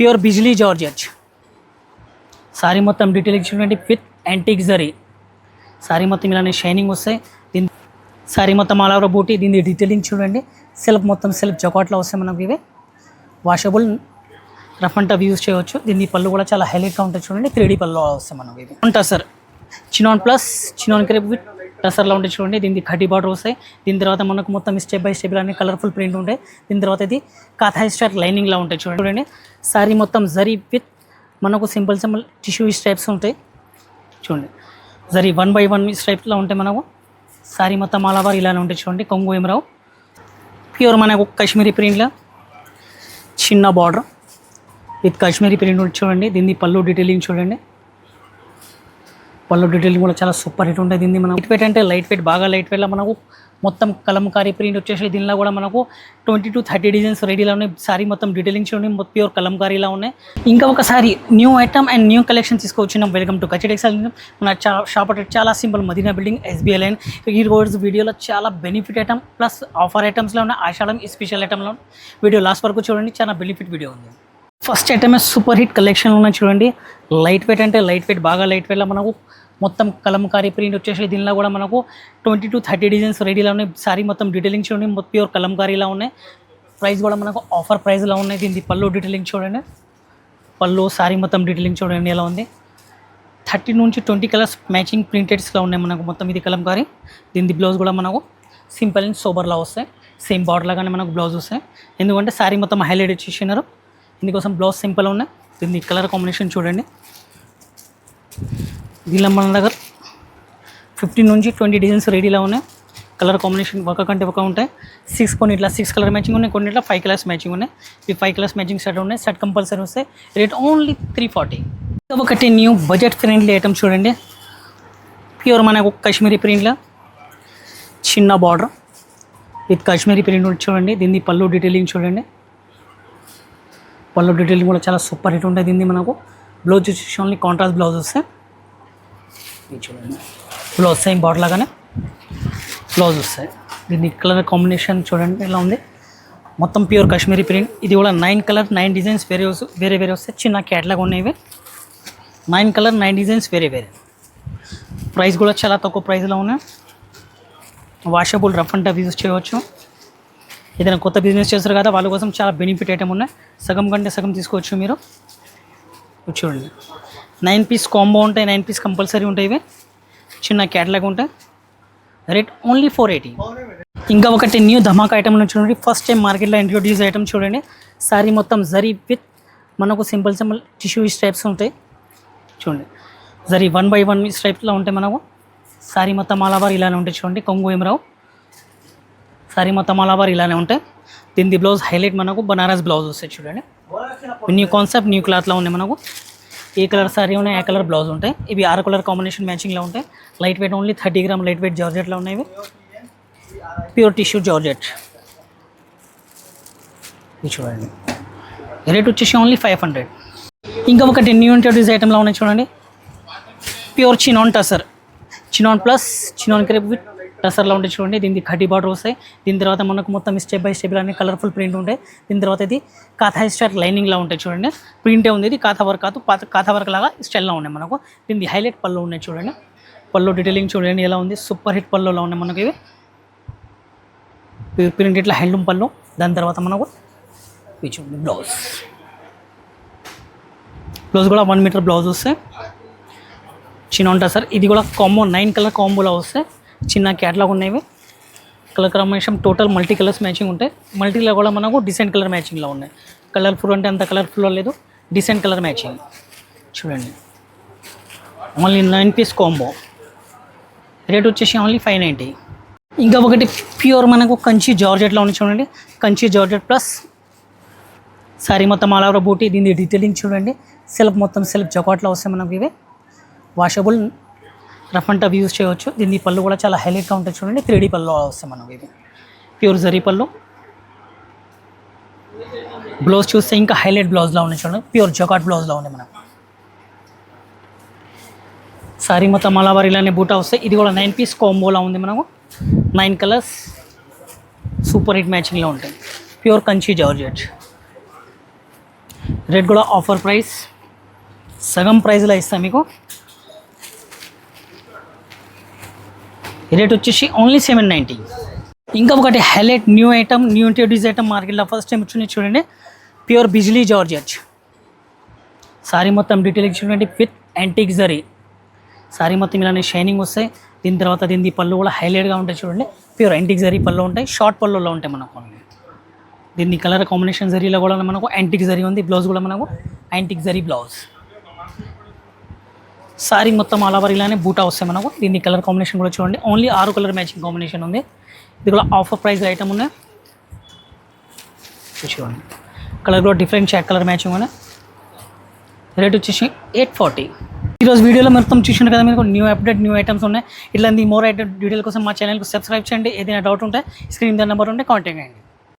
Pure Bijli georgette. Sorry మొత్తం detailing చూడండి with antique zari. Sorry మొత్తం ఇలానే షైనింగ్ వస్తాయి. దీని సారీ మొత్తం ఆల్ ఓవర్ బూటీ. దీని డీటెయిలింగ్ చూడండి. సెల్ఫ్ మొత్తం సెల్ఫ్ జకాట్లో వస్తాయి మనకి. ఇవి washable rough and tough use చేయవచ్చు. దీని పళ్ళు కూడా చాలా హైలైట్గా ఉంటుంది చూడండి. 3D పళ్ళు వస్తాయి మనకి. ఇవి ఉంటాయి sir. Chinon plus chinon crepe with టసర్లో ఉంటాయి చూడండి. దీనికి కడ్డీ బార్డర్ వస్తాయి. దీని తర్వాత మనకు మొత్తం స్టెప్ బై స్టెప్ అన్ని కలర్ఫుల్ ప్రింట్ ఉంటాయి. దీని తర్వాత ఇది కాథాయ్ స్టైల్ లైనింగ్లా ఉంటాయి చూడండి. సారీ మొత్తం జరీ విత్ మనకు సింపుల్ టిష్యూ స్ట్రైప్స్ ఉంటాయి చూడండి. జరీ 1 by 1 స్ట్రైప్స్లో ఉంటాయి మనకు. సారీ మొత్తం ఆల్ ఓవర్ ఇలానే ఉంటాయి చూడండి. కొంగు ఏం రావు. ప్యూర్ మనకు కాశ్మీరీ ప్రింట్లో చిన్న బార్డర్ విత్ కాశ్మీరీ ప్రింట్ చూడండి. దీన్ని పళ్ళు డీటెయిలింగ్ చూడండి. పళ్ళు డీటెయిలింగ్ కూడా చాలా సూపర్ హిట్ ఉంటుంది. దీన్ని మనం లైట్ వెయిట్ అంటే లైట్ వెయిట్, బాగా లైట్ వెయిట్లో మనకు మొత్తం కలంకారీ ప్రింట్ వచ్చేసి దీనిలో కూడా మనకు 20 to 30 డిజైన్స్ రెడీలో ఉన్నాయి. సారీ మొత్తం డీటెయిలింగ్ చూడండి. ప్యూర్ కలంకారీలా ఉన్నాయి. ఇంకా ఒకసారి new item and new collection తీసుకొచ్చినాం. Welcome to Kutch textile. మన షాప్ అటే చాలా simple, Madina building, SBI line. ఈ రోజు వీడియోలో చాలా బెనిఫిట్ ఐటమ్ ప్లస్ ఆఫర్ ఐటమ్స్లో ఉన్నాయి. ఆషాఢం స్పెషల్ ఐటమ్లో వీడియో లాస్ట్ వరకు చూడండి. చాలా బెనిఫిట్ వీడియో ఉంది. First item super hit collection ఉన్నాయి చూడండి. లైట్ వెయిట్ అంటే లైట్ వెయిట్, బాగా లైట్ వెయిట్లో మనకు మొత్తం కలంకారీ ప్రింట్ వచ్చేసి దీనిలో కూడా మనకు 20 to 30 డిజైన్స్ రెడీలో ఉన్నాయి. సారీ మొత్తం డీటెయిలింగ్ చూడండి. ప్యూర్ కలంకారీలా ఉన్నాయి. ప్రైస్ కూడా మనకు ఆఫర్ ప్రైస్లో ఉన్నాయి. దీనికి పళ్ళు డీటెయిలింగ్ చూడండి. పళ్ళు సారీ మొత్తం డీటెయిలింగ్ చూడండి ఎలా ఉంది. 30 నుంచి 20 కలర్స్ మ్యాచింగ్ ప్రింటెడ్స్లో ఉన్నాయి మనకు. మొత్తం ఇది కలంకారీ. దీని బ్లౌజ్ కూడా మనకు సింపుల్ అండ్ సోబర్లా వస్తాయి. సేమ్ బార్డర్ లాగానే మనకు బ్లౌజ్ వస్తాయి. ఎందుకంటే సారీ మొత్తం హైలైట్ చేసినారు. ఇందుకోసం బ్లౌజ్ సింపుల్ ఉన్నాయి. దీన్ని కలర్ కాంబినేషన్ చూడండి. దీనిలో మన దగ్గర 15 నుంచి 20 డిజైన్స్ రెడీలో ఉన్నాయి. కలర్ కాంబినేషన్ ఒక కంటే ఒక ఉంటాయి. 6 కొన్ని ఇట్లా 6 కలర్ మ్యాచింగ్ ఉన్నాయి. కొన్ని ఇట్లా 5 కలర్స్ మ్యాచింగ్ ఉన్నాయి. ఈ 5 కలర్స్ మ్యాచింగ్ సెట్ ఉన్నాయి. సెట్ కంపల్సరీ వస్తాయి. Rate only 340. ఒకటి న్యూ బడ్జెట్ ఫ్రెండ్లీ ఐటమ్ చూడండి. ప్యూర్ మనకు కాశ్మీరీ ప్రింట్లో చిన్న బార్డర్ విత్ కాశ్మీరీ ప్రింట్ చూడండి. దీన్ని పళ్ళు డీటెయిలింగ్ చూడండి. పళ్ళు డీటెయిలింగ్ కూడా చాలా సూపర్ హిట్ ఉంటుంది. దీన్ని మనకు బ్లౌజ్ వచ్చేసి ఓన్లీ కాంట్రాస్ట్ బ్లౌజ్ వస్తాయి చూడండి. బ్లౌజ్ సేమ్ బార్డర్ లాగానే బ్లౌజ్ వస్తాయి. దీన్ని కలర్ కాంబినేషన్ చూడండి ఎలా ఉంది. మొత్తం ప్యూర్ కాశ్మీరీ ప్రింట్. ఇది కూడా 9 కలర్ 9 డిజైన్స్ వేరే వేరే వస్తాయి. చిన్న క్యాట్లాగ్ ఉన్నాయి. 9 కలర్ 9 డిజైన్స్ వేరే. ప్రైస్ కూడా చాలా తక్కువ ప్రైస్లో ఉన్నాయి. Washable rough and tough use చేయవచ్చు. ఏదైనా కొత్త బిజినెస్ చేస్తారు కదా వాళ్ళ కోసం చాలా బెనిఫిట్ ఐటమ్ ఉన్నాయి. సగం కంటే సగం తీసుకోవచ్చు మీరు. చూడండి 9 పీస్ కాంబో ఉంటాయి. 9 పీస్ కంపల్సరీ ఉంటాయి. ఇవి చిన్న క్యాటలాగ్ ఉంటాయి. Rate only 480. ఇంకా ఒకటి న్యూ ధమాకా ఐటమ్లో చూడండి. ఫస్ట్ టైం మార్కెట్లో ఇంట్రొడ్యూస్ ఐటమ్ చూడండి. సారీ మొత్తం జరీ విత్ మనకు సింపుల్ టిష్యూ స్ట్రైప్స్ ఉంటాయి చూడండి. జరీ 1 by 1 స్ట్రైప్స్లో ఉంటాయి మనకు. సారీ మొత్తం ఆల్ ఓవర్ ఇలానే ఉంటాయి చూడండి. కొంగు ఏం రావు. సారీ మొత్తం ఆల్ ఓవర్ ఇలానే ఉంటాయి. దీని బ్లౌజ్ హైలైట్ మనకు బనారస్ బ్లౌజ్ వస్తాయి చూడండి. న్యూ కాన్సెప్ట్ న్యూ క్లాత్లో ఉన్నాయి మనకు. ఏ కలర్ సారీ ఉన్నాయి ఆ కలర్ బ్లౌజ్ ఉంటాయి. ఇవి 6 కలర్ కాంబినేషన్ మ్యాచింగ్లో ఉంటాయి. Light weight only 30 gram light weight జార్జెట్లో ఉన్నాయి. ఇవి ప్యూర్ టిష్యూ జార్జెట్. ఇది చూడండి. రేట్ వచ్చేసి ఓన్లీ 500. ఇంకా ఒకటి న్యూ ఇంట్రొడ్యూస్ ఐటమ్లో ఉన్నాయి చూడండి. Pure chinon tussar. Chinon plus chinon crepe with టసర్లో ఉంటాయి చూడండి. దీనికి కడ్డీ బార్డర్ వస్తాయి. దీని తర్వాత మనకు మొత్తం స్టెప్ బై స్టెప్ అన్ని కలర్ఫుల్ ప్రింట్ ఉంటాయి. దీని తర్వాత ఇది కాథాయ్ స్టైల్ లైనింగ్లా ఉంటాయి చూడండి. ప్రింటే ఉంది. ఇది కాథా వర్క్ కాదు, కాథా వర్క్ లాగా స్టైల్లో ఉన్నాయి మనకు. దీనికి హైలైట్ పళ్ళు ఉన్నాయి చూడండి. పళ్ళు డీటెయిలింగ్ చూడండి ఎలా ఉంది. సూపర్ హిట్ పళ్ళులో ఉన్నాయి మనకి. ఇవి ప్రింట్ ఇట్లా హ్యాండ్లూమ్ పళ్ళు. దాని తర్వాత మనకు చూడండి బ్లౌజ్ కూడా 1 మీటర్ బ్లౌజ్ వస్తాయి. చిన్న ఉంటుంది సార్. ఇది కూడా కాంబో 9 కలర్ కాంబోలో వస్తాయి. చిన్న క్యాట్లాగ్ ఉన్నాయి. Colour combination total multi colours matching ఉంటాయి. మల్టీలో కూడా మనకు డిసెంట్ కలర్ మ్యాచింగ్లో ఉన్నాయి. కలర్ఫుల్ అంటే అంత కలర్ఫుల్ లేదు, డిసెంట్ కలర్ మ్యాచింగ్ చూడండి. Only 9 piece combo. రేట్ వచ్చేసి ఓన్లీ 590. ఇంకా ఒకటి ప్యూర్ మనకు కంచి జార్జెట్లో ఉంది చూడండి. కంచి జార్జెట్ ప్లస్ సారీ మొత్తం ఆల్ ఓవర్ బూటీ. దీని డీటెయిలింగ్ చూడండి. సెల్ఫ్ మొత్తం సెల్ఫ్ జకాట్లో వస్తాయి మనకి. ఇవి washable rough and tough use చేయవచ్చు. దీని పళ్ళు కూడా చాలా హైలైట్గా ఉంటుంది చూడండి. 3D పళ్ళు వస్తాయి మనకి. ఇది ప్యూర్ జరీ పళ్ళు. బ్లౌజ్ చూస్తే ఇంకా హైలైట్ బ్లౌజ్లో ఉన్నాయి చూడండి. ప్యూర్ జకాట్ బ్లౌజ్లో ఉంది మనకు. సారీ మొత్తం ఆల్ ఓవర్ ఇలానే బూటా వస్తాయి. ఇది కూడా 9 పీస్ కాంబోలో ఉంది మనకు. 9 కలర్స్ సూపర్ హిట్ మ్యాచింగ్లో ఉంటాయి. Pure Kanchi georgette. రేట్ కూడా ఆఫర్ ప్రైస్, సగం ప్రైస్లో ఇస్తాను మీకు. రేట్ వచ్చేసి ఓన్లీ 790. ఇంకా ఒకటి highlight new item, new introduce item మార్కెట్లో ఫస్ట్ టైం వచ్చింది చూడండి. ప్యూర్ బిజ్లీ జార్జెట్ సారీ మొత్తం డీటెయిల్ చూడండి విత్ యాంటిక్ జరీ. సారీ మొత్తం ఇలానే షైనింగ్ వస్తాయి. దీని తర్వాత దీని పళ్ళు కూడా హైలైట్గా ఉంటాయి చూడండి. ప్యూర్ యాంటిక్ జరీ పళ్ళు ఉంటాయి, షార్ట్ పళ్ళులో ఉంటాయి మనకు. దీన్ని కలర్ కాంబినేషన్ జరీలో కూడా మనకు యాంటిక్ జరీ ఉంది. బ్లౌజ్ కూడా మనకు యాంటిక్ జరీ బ్లౌజ్. సారీ మొత్తం ఆల్ ఓవర్ ఇలానే బూటా వస్తాయి మనకు. దీన్ని కలర్ కాంబినేషన్ కూడా చూడండి. ఓన్లీ 6 కలర్ మ్యాచింగ్ కాంబినేషన్ ఉంది. ఇది కూడా ఆఫర్ ప్రైస్ ఐటమ్ ఉన్నాయి చూడండి. కలర్ కూడా డిఫరెంట్ షేడ్ కలర్ మ్యాచింగ్ ఉన్నాయి. రేట్ వచ్చేసి 840. ఈరోజు వీడియోలో మొత్తం చూసిండు కదా, మీకు న్యూ అప్డేట్ న్యూ ఐటమ్స్ ఉన్నాయి. ఇట్లాంటి మోర్ ఐటమ్ డీటెయిల్ కోసం మా ఛానల్కి సబ్స్క్రైబ్ చేయండి. ఏదైనా డౌట్ ఉంటే స్క్రీన్ నెంబర్ ఉంటే కాంటాక్ట్ చేయండి.